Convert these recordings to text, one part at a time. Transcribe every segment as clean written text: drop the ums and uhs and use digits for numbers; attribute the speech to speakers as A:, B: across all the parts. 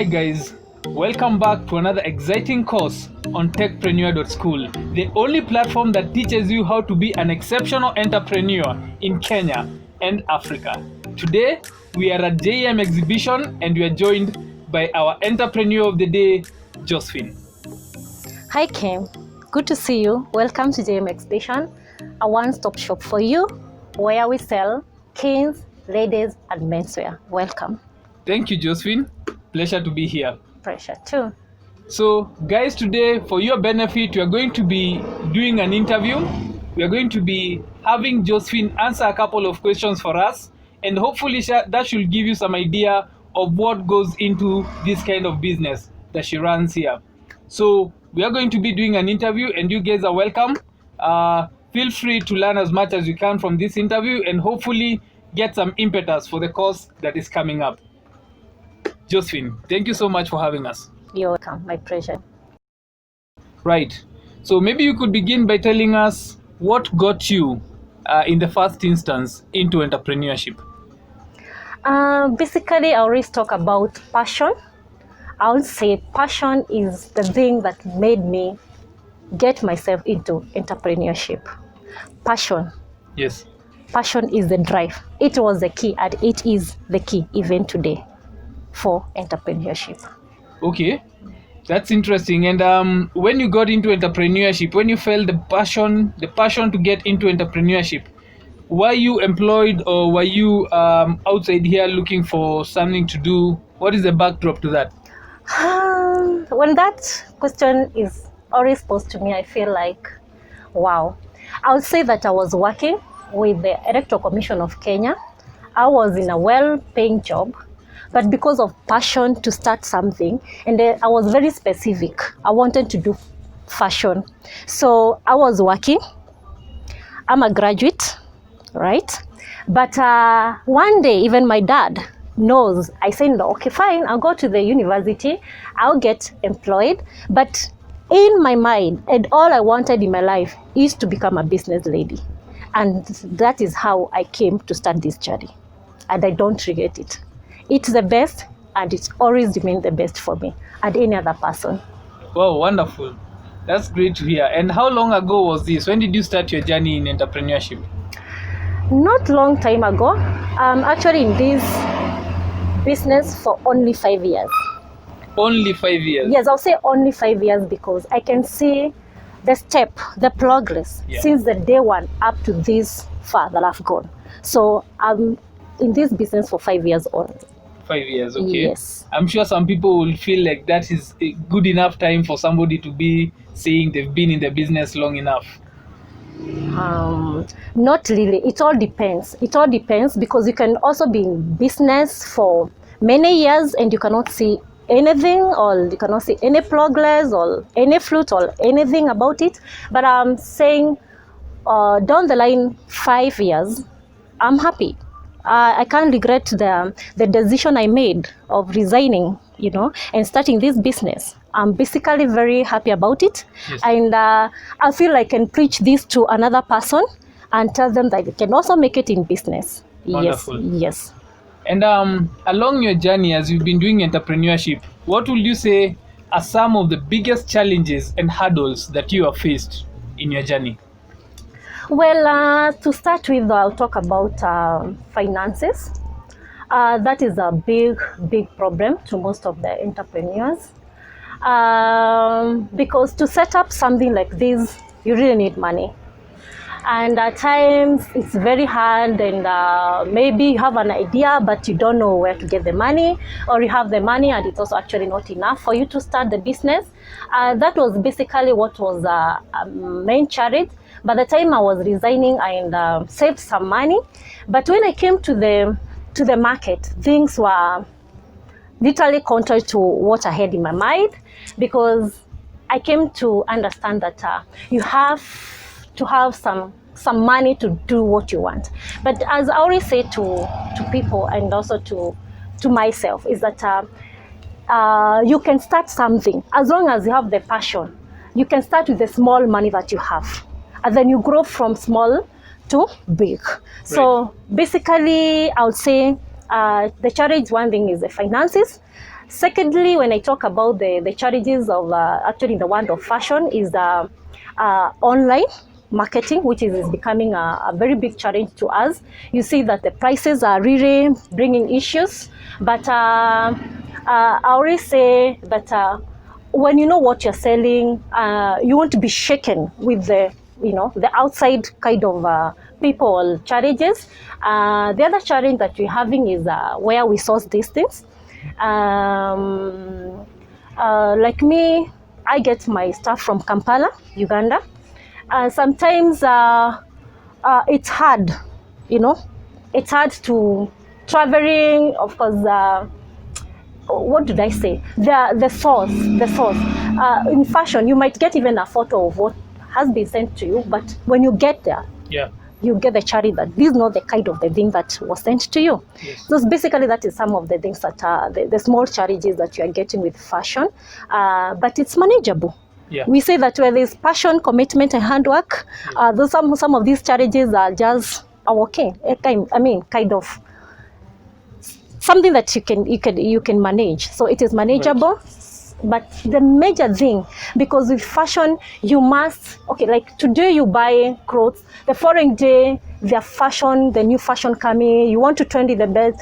A: Hi guys, welcome back to another exciting course on techpreneur.school, the only platform that teaches you how to be an exceptional entrepreneur in Kenya and Africa. Today, we are at JM exhibition and we are joined by our entrepreneur of the day, Josphine.
B: Hi Ken, good to see you. Welcome to JM exhibition, a one-stop shop for you where we sell kins, ladies and menswear. Welcome.
A: Thank you, Josphine. Pleasure to be here.
B: Pleasure too.
A: So guys, today for your benefit, we are going to be doing an interview. We are going to be having Josphine answer a couple of questions for us, and hopefully that should give you some idea of what goes into this kind of business that she runs here. So we are going to be doing an interview and you guys are welcome. Feel free to learn as much as you can from this interview and hopefully get some impetus for the course that is coming up. Josphine, thank you so much for having us.
B: You're welcome. My pleasure.
A: Right. So maybe you could begin by telling us what got you, in the first instance, into entrepreneurship.
B: Basically, I always talk about passion. I would say passion is the thing that made me get myself into entrepreneurship. Passion.
A: Yes.
B: Passion is the drive. It was the key and it is the key even today for entrepreneurship.
A: Okay, that's interesting. And when you got into entrepreneurship, when you felt the passion to get into entrepreneurship, were you employed or were you outside here looking for something to do? What is the backdrop to that?
B: When that question is always posed to me, I feel like, wow. I would say that I was working with the Electoral Commission of Kenya. I was in a well-paying job, but because of passion to start something, and I was very specific. I wanted to do fashion. So I was working. I'm a graduate, right? But one day, even my dad knows. I said, no, okay, fine. I'll go to the university. I'll get employed. But in my mind, and all I wanted in my life is to become a business lady. And that is how I came to start this journey. And I don't regret it. It's the best, and it's always remained the best for me and any other person.
A: Wow, wonderful. That's great to hear. And how long ago was this? When did you start your journey in entrepreneurship?
B: Not long time ago. I'm actually in this business for only 5 years.
A: Only 5 years?
B: Yes, I'll say only 5 years because I can see the step, the progress since the day one up to this far that I've gone. So I'm in this business for 5 years only.
A: 5 years, okay.
B: Yes.
A: I'm sure some people will feel like that is a good enough time for somebody to be saying they've been in the business long enough.
B: Not really. It all depends. It all depends because you can also be in business for many years and you cannot see anything, or you cannot see any progress or any fruit or anything about it. But I'm saying down the line 5 years, I'm happy. I can't regret the decision I made of resigning, and starting this business. I'm basically very happy about it. Yes. And I feel I can preach this to another person and tell them that they can also make it in business.
A: Wonderful.
B: Yes.
A: And along your journey, as you've been doing entrepreneurship, what would you say are some of the biggest challenges and hurdles that you have faced in your journey?
B: Well, to start with, I'll talk about finances. That is a big problem to most of the entrepreneurs. Because to set up something like this, you really need money. And at times, it's very hard, and maybe you have an idea, but you don't know where to get the money, or you have the money and it's also actually not enough for you to start the business. That was basically what was a main challenge. By the time I was resigning, I saved some money. But when I came to the market, things were literally contrary to what I had in my mind, because I came to understand that you have to have some money to do what you want. But as I always say to people and also to myself, is that you can start something as long as you have the passion. You can start with the small money that you have, and then you grow from small to big. Right. So basically, I would say The challenge, one thing is the finances. Secondly, when I talk about the challenges of actually in the world of fashion is online marketing, which is becoming a very big challenge to us. You see that the prices are really bringing issues, but I always say that when you know what you're selling, you want to be shaken with the outside kind of people challenges. The other challenge that we're having is where we source these things. Like me, I get my stuff from Kampala, Uganda. Sometimes it's hard, it's hard to traveling, of course. What did I say? The source. In fashion, you might get even a photo of what has been sent to you, but when you get there, you get the charity that this is not the kind of the thing that was sent to you.
A: Yes.
B: So basically, that is some of the things that are the small challenges that you are getting with fashion, but it's manageable.
A: Yeah.
B: We say that where there's passion, commitment, and handwork, some of these challenges are just okay. Kind of something that you can manage. So it is manageable. Right. But the major thing, because with fashion, you must, like today you buy clothes, the following day, the new fashion coming, you want to trend in the best,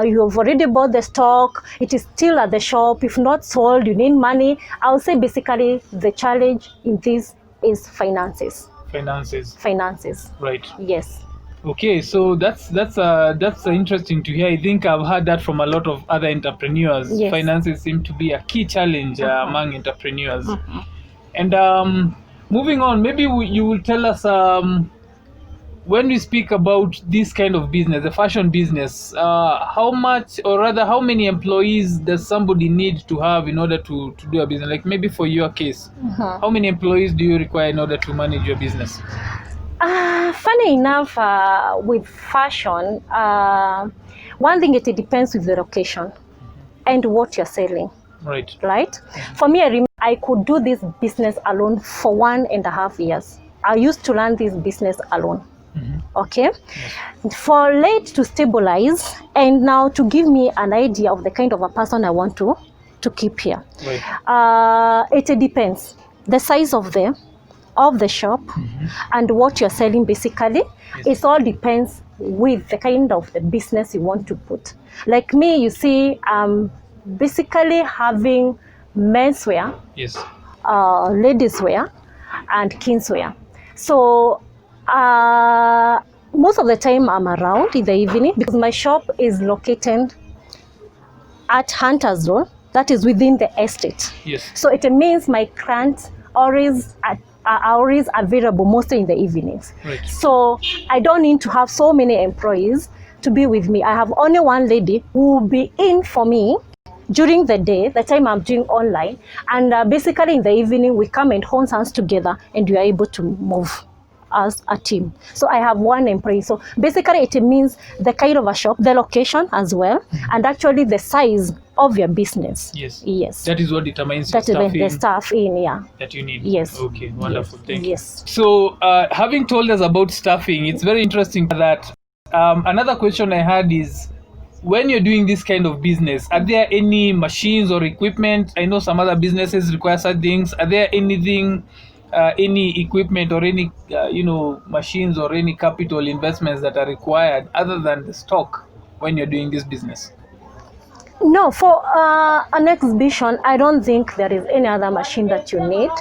B: you have already bought the stock, it is still at the shop, if not sold, you need money. I would say basically the challenge in this is finances. Finances.
A: Right.
B: Yes.
A: Okay, so that's interesting to hear. I think I've heard that from a lot of other entrepreneurs.
B: Yes.
A: Finances seem to be a key challenge among entrepreneurs. And moving on, maybe you will tell us when we speak about this kind of business, the fashion business, how much, or rather how many employees does somebody need to have in order to do a business? Like maybe for your case, how many employees do you require in order to manage your business?
B: Funny enough, with fashion, one thing, it depends with the location and what you're selling.
A: Right.
B: For me, I could do this business alone for 1.5 years. I used to run this business alone. Okay. Yes. For late to stabilize and now to give me an idea of the kind of a person I want to keep here.
A: Right.
B: It depends the size of the shop and what you're selling. Basically, yes. It all depends with the kind of the business you want to put. Like me, you see, basically having menswear,
A: yes,
B: ladies wear, and kidswear. So most of the time I'm around in the evening because my shop is located at Hunter's Road, that is within the estate.
A: Yes.
B: So it means my clients are always available, mostly in the evenings.
A: Right.
B: So I don't need to have so many employees to be with me. I have only one lady who will be in for me during the day, the time I'm doing online, and basically in the evening we come and hold hands together and we are able to move as a team. So I have one employee. So basically it means the kind of a shop, the location as well, and actually the size of your business.
A: Yes. That is what determines
B: the staff
A: that you need.
B: Yes.
A: Okay, wonderful.
B: Yes.
A: Thank you.
B: Yes.
A: So having told us about staffing, it's very interesting that another question I had is, when you're doing this kind of business, are there any machines or equipment? I know some other businesses require such things. Are there any equipment or any machines or any capital investments that are required other than the stock when you're doing this business?
B: No, for an exhibition, I don't think there is any other machine that you need.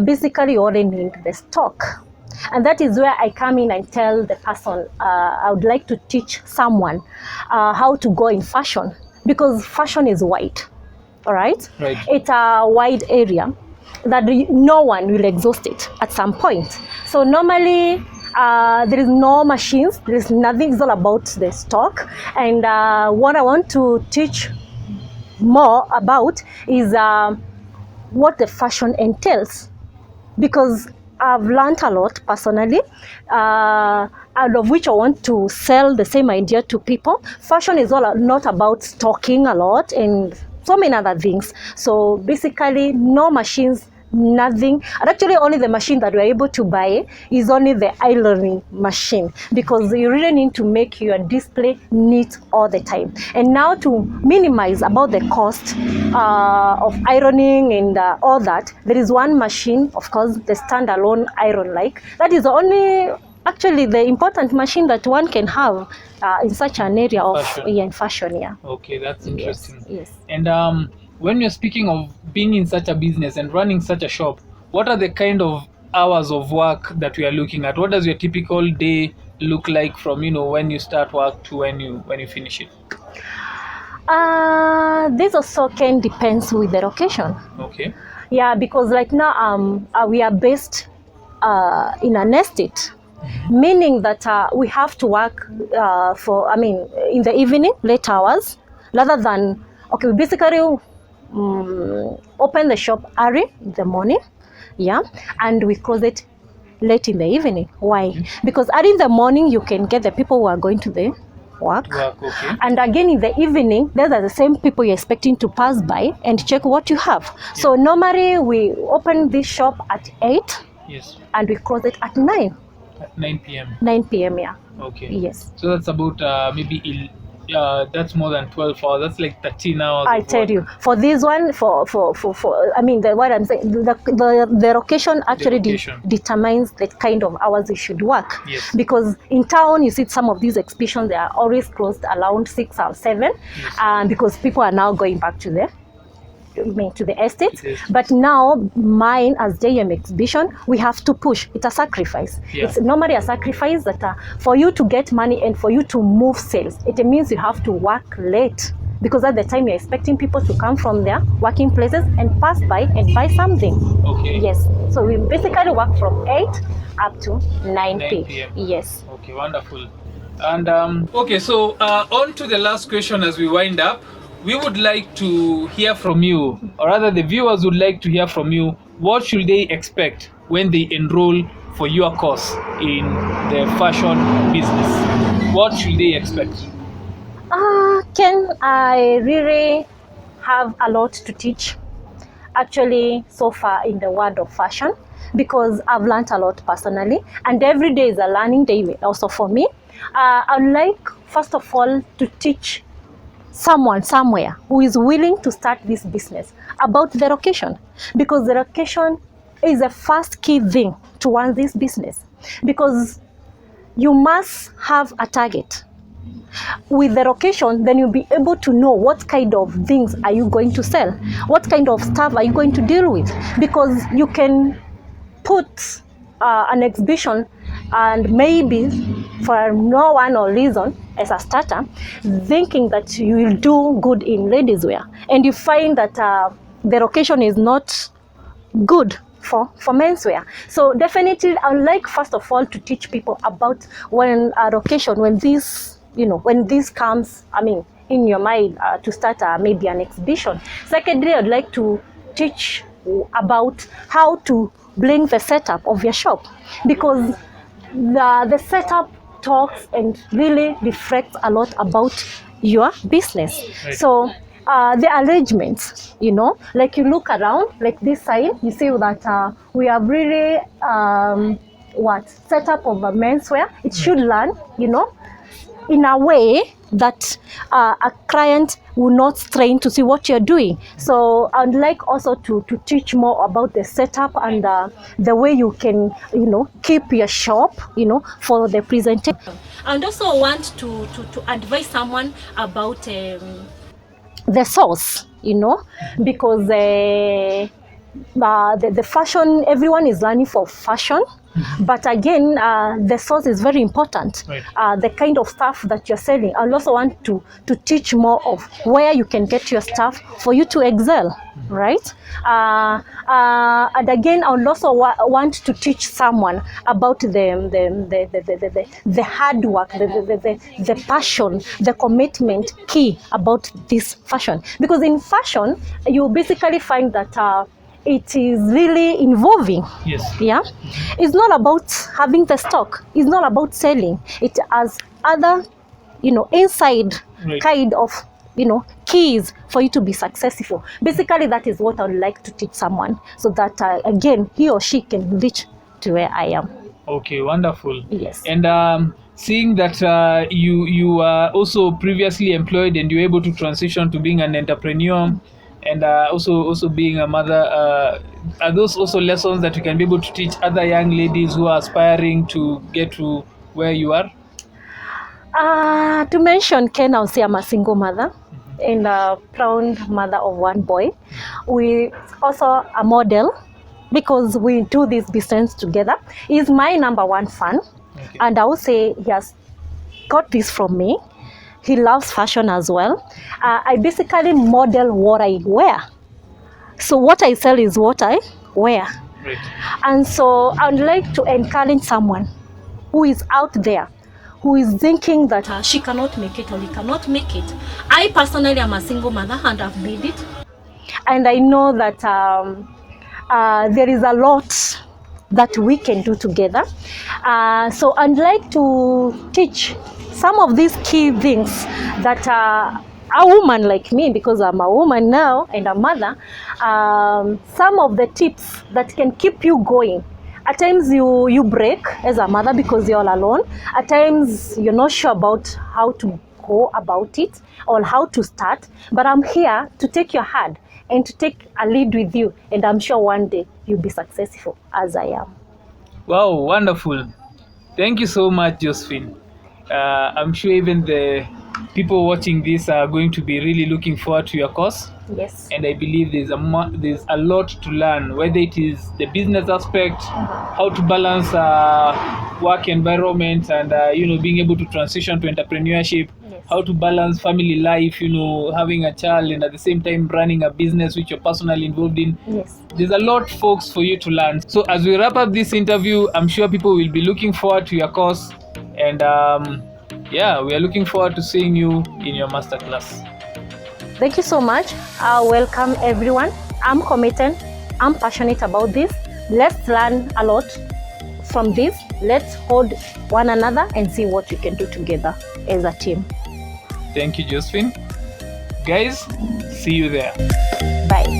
B: Basically, you only need the stock. And that is where I come in and tell the person, I would like to teach someone how to go in fashion, because fashion is wide, all right? It's a wide area that no one will exhaust it at some point. So normally, there is no machines, there is nothing. It's all about the stock. And what I want to teach more about is what the fashion entails, because I've learned a lot personally, out of which I want to sell the same idea to people. Fashion is all not about stocking a lot and so many other things. So basically, no machines nothing. And actually only the machine that we're able to buy is only the ironing machine, because you really need to make your display neat all the time. And now to minimize about the cost of ironing and all that, there is one machine, of course, the standalone iron, like that is only actually the important machine that one can have in such an area of
A: Fashion.
B: in fashion. Yeah.
A: Okay, that's interesting.
B: Yes.
A: And when you're speaking of being in such a business and running such a shop, what are the kind of hours of work that we are looking at? What does your typical day look like from when you start work to when you finish it?
B: This also can depends with the location.
A: Okay.
B: Yeah, because like now we are based in an estate, meaning that we have to work in the evening, late hours, rather than, okay, we basically open the shop early in the morning, yeah, and we close it late in the evening. Why? Because early in the morning you can get the people who are going to the work.
A: Okay.
B: And again in the evening, those are the same people you're expecting to pass by and check what you have. So normally we open this shop at 8.
A: Yes.
B: And we close it at 9.
A: At 9 p.m.
B: 9 p.m. Yeah.
A: Okay.
B: Yes.
A: So that's about maybe that's more than 12 hours. That's like 13 hours.
B: I tell you, for this one, for I mean, what I'm saying, the location actually determines the kind of hours you should work.
A: Yes.
B: Because in town, you see some of these exhibitions, they are always closed around 6 or 7, because people are now going back to the estate. But now mine as JM exhibition, we have to push. It's a sacrifice. It's normally a sacrifice that for you to get money and for you to move sales, it means you have to work late, because at the time you're expecting people to come from their working places and pass by and buy something.
A: Okay.
B: Yes. So we basically work from 8 up to 9 p.m. Yes.
A: Okay, wonderful. And okay, so on to the last question as we wind up. We would like to hear from you, or rather the viewers would like to hear from you. What should they expect when they enroll for your course in the fashion business? What should they expect?
B: Ken, I really have a lot to teach actually so far in the world of fashion, because I've learned a lot personally, and every day is a learning day also for me. I'd like, first of all, to teach someone somewhere who is willing to start this business about the location, because the location is the first key thing to run this business, because you must have a target. With the location, then you'll be able to know what kind of things are you going to sell, what kind of stuff are you going to deal with, because you can put an exhibition and maybe for no one or reason as a starter, thinking that you will do good in ladies wear, and you find that the location is not good for menswear. So definitely I would like first of all to teach people about when a location, when this comes, in your mind to start maybe an exhibition. Secondly, I'd like to teach about how to bring the setup of your shop, because the setup talks and really reflects a lot about your business. Right. So the arrangements, like you look around, like this side, you see that we have really setup of a menswear. It should learn, in a way that a client will not strain to see what you're doing. So I'd like also to teach more about the setup and the way you can, keep your shop, for the presentation. And also want to advise someone about the source, because the fashion, everyone is learning for fashion. But again, the source is very important. Right. The kind of stuff that you're selling. I also want to teach more of where you can get your stuff for you to excel, right? And again, I would also want to teach someone about the hard work, the passion, the commitment key about this fashion. Because in fashion, you basically find that it is really involving.
A: Yes.
B: Yeah. It's not about having the stock. It's not about selling. It has other, inside kind of keys for you to be successful. Basically, that is what I would like to teach someone, so that again, he or she can reach to where I am.
A: Okay, wonderful.
B: Yes.
A: And seeing that you are also previously employed and you're able to transition to being an entrepreneur, and also being a mother, are those also lessons that you can be able to teach other young ladies who are aspiring to get to where you are?
B: To mention Ken, I'll say I'm a single mother and a proud mother of one boy. We also a model because we do this business together. He's my number one fan.
A: Okay.
B: And I would say he has got this from me. He loves fashion as well. I basically model what I wear. So what I sell is what I wear.
A: Right.
B: And so I would like to encourage someone who is out there, who is thinking that she cannot make it or he cannot make it. I personally am a single mother and I've made it. And I know that there is a lot that we can do together. So I'd like to teach some of these key things that a woman like me, because I'm a woman now and a mother, some of the tips that can keep you going. At times you break as a mother because you're all alone. At times you're not sure about how to go about it or how to start. But I'm here to take your hand and to take a lead with you. And I'm sure one day you'll be successful as I am.
A: Wow, wonderful. Thank you so much, Josphine. I'm sure even the people watching this are going to be really looking forward to your course.
B: Yes.
A: And I believe there's a lot to learn, whether it is the business aspect, how to balance work environment, and being able to transition to entrepreneurship,
B: Yes.
A: how to balance family life, having a child and at the same time running a business which you're personally involved in.
B: Yes.
A: There's a lot, folks, for you to learn. So as we wrap up this interview, I'm sure people will be looking forward to your course, and we are looking forward to seeing you in your masterclass.
B: Thank you so much. I welcome everyone. I'm committed. I'm passionate about this. Let's learn a lot from this. Let's hold one another and see what we can do together as a team.
A: Thank you, Josphine. Guys, see you there.
B: Bye.